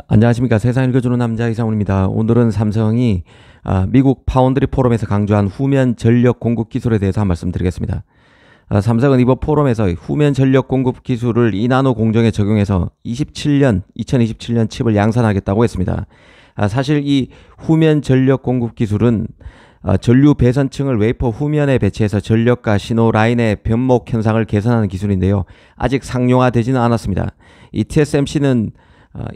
안녕하십니까. 세상 읽어주는 남자 이상훈입니다. 오늘은 삼성이 미국 파운드리 포럼에서 강조한 후면 전력 공급 기술에 대해서 한 말씀 드리겠습니다. 삼성은 이번 포럼에서 후면 전력 공급 기술을 2나노 공정에 적용해서 2027년 칩을 양산하겠다고 했습니다. 사실 이 후면 전력 공급 기술은 전류 배선층을 웨이퍼 후면에 배치해서 전력과 신호 라인의 변목 현상을 개선하는 기술인데요. 아직 상용화되지는 않았습니다. 이 TSMC는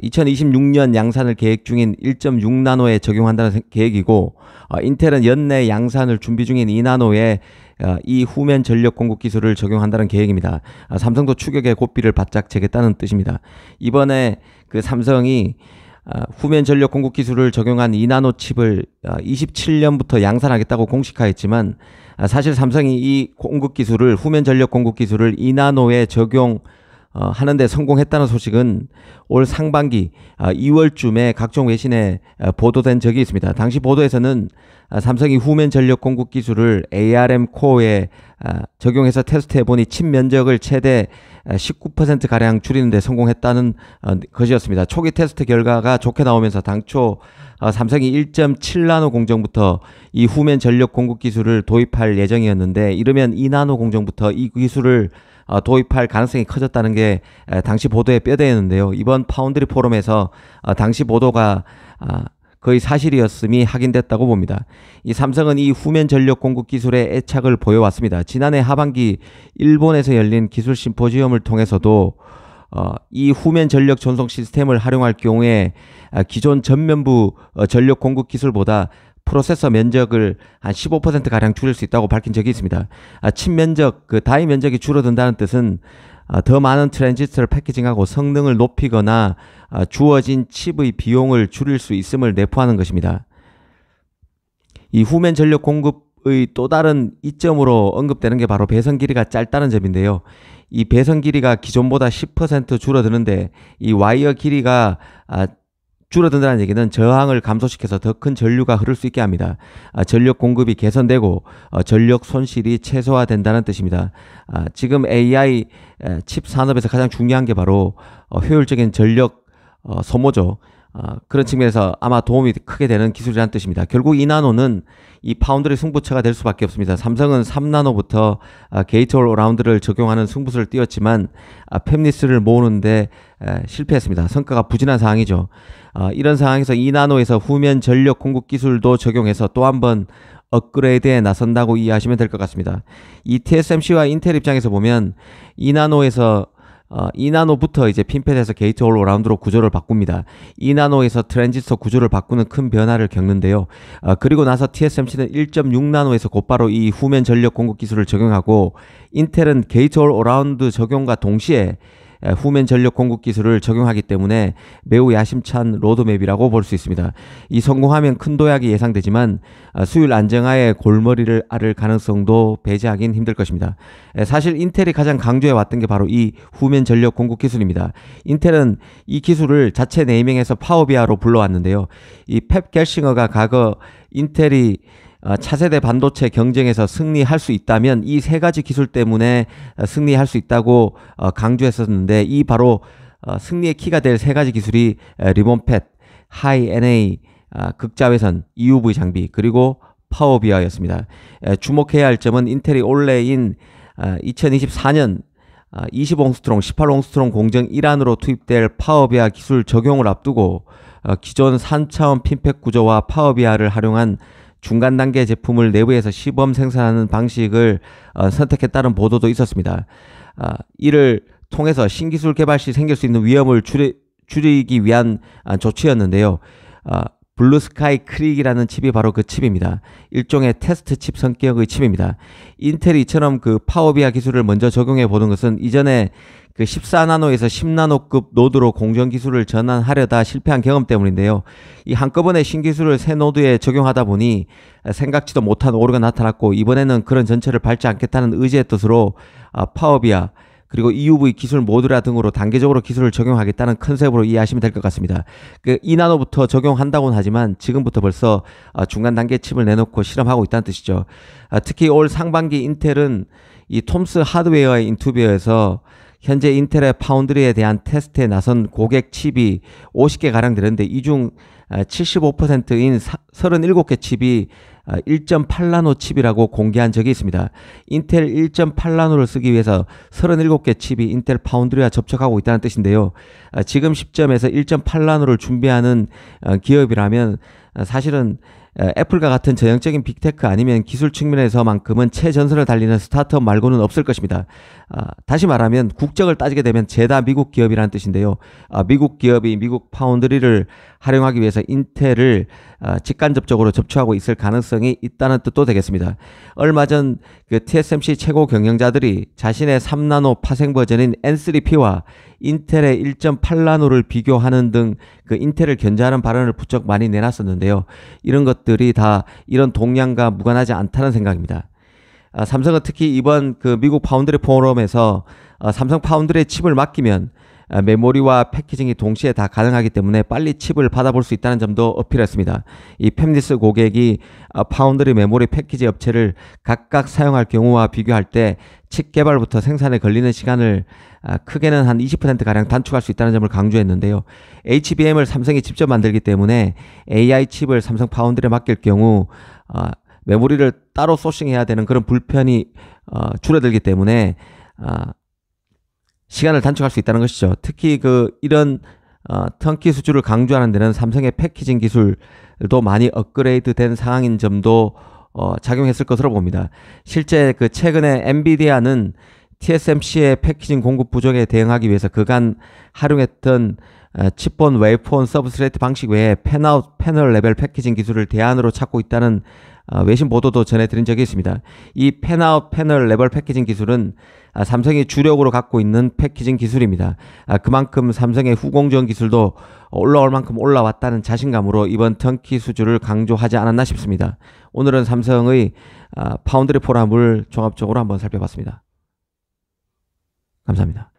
2026년 양산을 계획 중인 1.6나노에 적용한다는 계획이고, 인텔은 연내 양산을 준비 중인 2나노에 이 후면 전력 공급 기술을 적용한다는 계획입니다. 삼성도 추격의 고삐를 바짝 재겠다는 뜻입니다. 이번에 그 삼성이 후면 전력 공급 기술을 적용한 2나노 칩을 27년부터 양산하겠다고 공식화했지만, 사실 삼성이 이 공급 기술을 후면 전력 공급 기술을 2나노에 적용 하는데 성공했다는 소식은 올 상반기 2월쯤에 각종 외신에 보도된 적이 있습니다. 당시 보도에서는 삼성이 후면 전력 공급 기술을 ARM 코어에 적용해서 테스트해보니 칩 면적을 최대 19%가량 줄이는 데 성공했다는 것이었습니다. 초기 테스트 결과가 좋게 나오면서 당초 삼성이 1.7나노 공정부터 이 후면 전력 공급 기술을 도입할 예정이었는데, 이르면 2나노 공정부터 이 기술을 도입할 가능성이 커졌다는 게 당시 보도의 뼈대였는데요. 이번 파운드리 포럼에서 당시 보도가 거의 사실이었음이 확인됐다고 봅니다. 이 삼성은 이 후면 전력 공급 기술에 애착을 보여왔습니다. 지난해 하반기 일본에서 열린 기술 심포지엄을 통해서도 이 후면 전력 전송 시스템을 활용할 경우에 기존 전면부 전력 공급 기술보다 프로세서 면적을 한 15%가량 줄일 수 있다고 밝힌 적이 있습니다. 칩 면적, 다이 면적이 줄어든다는 뜻은 더 많은 트랜지스터를 패키징하고 성능을 높이거나 주어진 칩의 비용을 줄일 수 있음을 내포하는 것입니다. 이 후면 전력 공급의 또 다른 이점으로 언급되는 게 바로 배선 길이가 짧다는 점인데요. 이 배선 길이가 기존보다 10% 줄어드는데, 이 와이어 길이가 줄어든다는 얘기는 저항을 감소시켜서 더 큰 전류가 흐를 수 있게 합니다. 전력 공급이 개선되고 전력 손실이 최소화된다는 뜻입니다. 지금 AI 칩 산업에서 가장 중요한 게 바로 효율적인 전력 소모죠. 그런 측면에서 아마 도움이 크게 되는 기술이라는 뜻입니다. 결국 2나노는 이 파운드리 승부처가 될 수밖에 없습니다. 삼성은 3나노부터 게이트 올 어라운드를 적용하는 승부수를 띄웠지만 팹리스를 모으는데 실패했습니다. 성과가 부진한 상황이죠. 이런 상황에서 2나노에서 후면 전력 공급 기술도 적용해서 또 한번 업그레이드에 나선다고 이해하시면 될 것 같습니다. 이 TSMC와 인텔 입장에서 보면 2나노부터 이제 핀팻에서 게이트 올 어라운드로 구조를 바꿉니다. 2나노에서 트랜지스터 구조를 바꾸는 큰 변화를 겪는데요. 그리고 나서 TSMC는 1.6나노에서 곧바로 이 후면 전력 공급 기술을 적용하고, 인텔은 게이트 올 어라운드 적용과 동시에 후면 전력 공급 기술을 적용하기 때문에 매우 야심찬 로드맵이라고 볼 수 있습니다. 이 성공하면 큰 도약이 예상되지만 수율 안정화에 골머리를 앓을 가능성도 배제하긴 힘들 것입니다. 사실 인텔이 가장 강조해 왔던 게 바로 이 후면 전력 공급 기술입니다. 인텔은 이 기술을 자체 네이밍해서 파워비아로 불러왔는데요. 이 펩 겔싱어가 과거 인텔이 차세대 반도체 경쟁에서 승리할 수 있다면 이 세 가지 기술 때문에 승리할 수 있다고 강조했었는데, 이 바로 승리의 키가 될 세 가지 기술이 리본팻, 하이 NA, 극자외선, EUV 장비, 그리고 파워비아였습니다. 주목해야 할 점은 인텔이 올해인 2024년 20옹스트롱, 18옹스트롱 공정 일환으로 투입될 파워비아 기술 적용을 앞두고 기존 3차원 핀팻 구조와 파워비아를 활용한 중간 단계 제품을 내부에서 시범 생산하는 방식을 선택했다는 보도도 있었습니다. 이를 통해서 신기술 개발 시 생길 수 있는 위험을 줄이기 위한 조치였는데요. 블루스카이 크릭이라는 칩이 바로 그 칩입니다. 일종의 테스트 칩 성격의 칩입니다. 인텔이 이처럼 그 파워비아 기술을 먼저 적용해 보는 것은 이전에 그 14나노에서 10나노급 노드로 공정 기술을 전환하려다 실패한 경험 때문인데요. 이 한꺼번에 신기술을 새 노드에 적용하다 보니 생각지도 못한 오류가 나타났고, 이번에는 그런 전체를 밟지 않겠다는 의지의 뜻으로 파워비아 그리고 EUV 기술 모듈화 등으로 단계적으로 기술을 적용하겠다는 컨셉으로 이해하시면 될 것 같습니다. 그 2나노부터 적용한다고는 하지만 지금부터 벌써 중간 단계 칩을 내놓고 실험하고 있다는 뜻이죠. 특히 올 상반기 인텔은 이 톰스 하드웨어의 인터뷰에서 현재 인텔의 파운드리에 대한 테스트에 나선 고객 칩이 50개가량 되는데 이 중 75%인 37개 칩이 1.8나노 칩이라고 공개한 적이 있습니다. 인텔 1.8나노를 쓰기 위해서 37개 칩이 인텔 파운드리와 접촉하고 있다는 뜻인데요. 지금 시점에서 1.8나노를 준비하는 기업이라면 사실은 애플과 같은 전형적인 빅테크 아니면 기술 측면에서만큼은 최전선을 달리는 스타트업 말고는 없을 것입니다. 다시 말하면 국적을 따지게 되면 죄다 미국 기업이라는 뜻인데요. 미국 기업이 미국 파운드리를 활용하기 위해서 인텔을 직간접적으로 접촉하고 있을 가능성이 있다는 뜻도 되겠습니다. 얼마 전 그 TSMC 최고 경영자들이 자신의 3나노 파생 버전인 N3P와 인텔의 1.8나노를 비교하는 등 그 인텔을 견제하는 발언을 부쩍 많이 내놨었는데요. 이런 것들이 다 이런 동향과 무관하지 않다는 생각입니다. 삼성은 특히 이번 그 미국 파운드리 포럼에서 삼성 파운드리의 칩을 맡기면 메모리와 패키징이 동시에 다 가능하기 때문에 빨리 칩을 받아볼 수 있다는 점도 어필했습니다. 이 팹리스 고객이 파운드리 메모리 패키지 업체를 각각 사용할 경우와 비교할 때 칩 개발부터 생산에 걸리는 시간을 크게는 한 20%가량 단축할 수 있다는 점을 강조했는데요. HBM을 삼성이 직접 만들기 때문에 AI 칩을 삼성 파운드리에 맡길 경우 메모리를 따로 소싱해야 되는 그런 불편이 줄어들기 때문에 시간을 단축할 수 있다는 것이죠. 특히 이런 턴키 수주를 강조하는 데는 삼성의 패키징 기술도 많이 업그레이드 된 상황인 점도 작용했을 것으로 봅니다. 실제 최근에 엔비디아는 TSMC의 패키징 공급 부족에 대응하기 위해서 그간 활용했던 칩본 웨이폰 서브스트레이트 방식 외에 팬아웃 패널 레벨 패키징 기술을 대안으로 찾고 있다는 외신 보도도 전해드린 적이 있습니다. 이 팬아웃 패널 레벨 패키징 기술은 삼성이 주력으로 갖고 있는 패키징 기술입니다. 그만큼 삼성의 후공정 기술도 올라올 만큼 올라왔다는 자신감으로 이번 턴키 수주를 강조하지 않았나 싶습니다. 오늘은 삼성의 파운드리 포럼을 종합적으로 한번 살펴봤습니다. 감사합니다.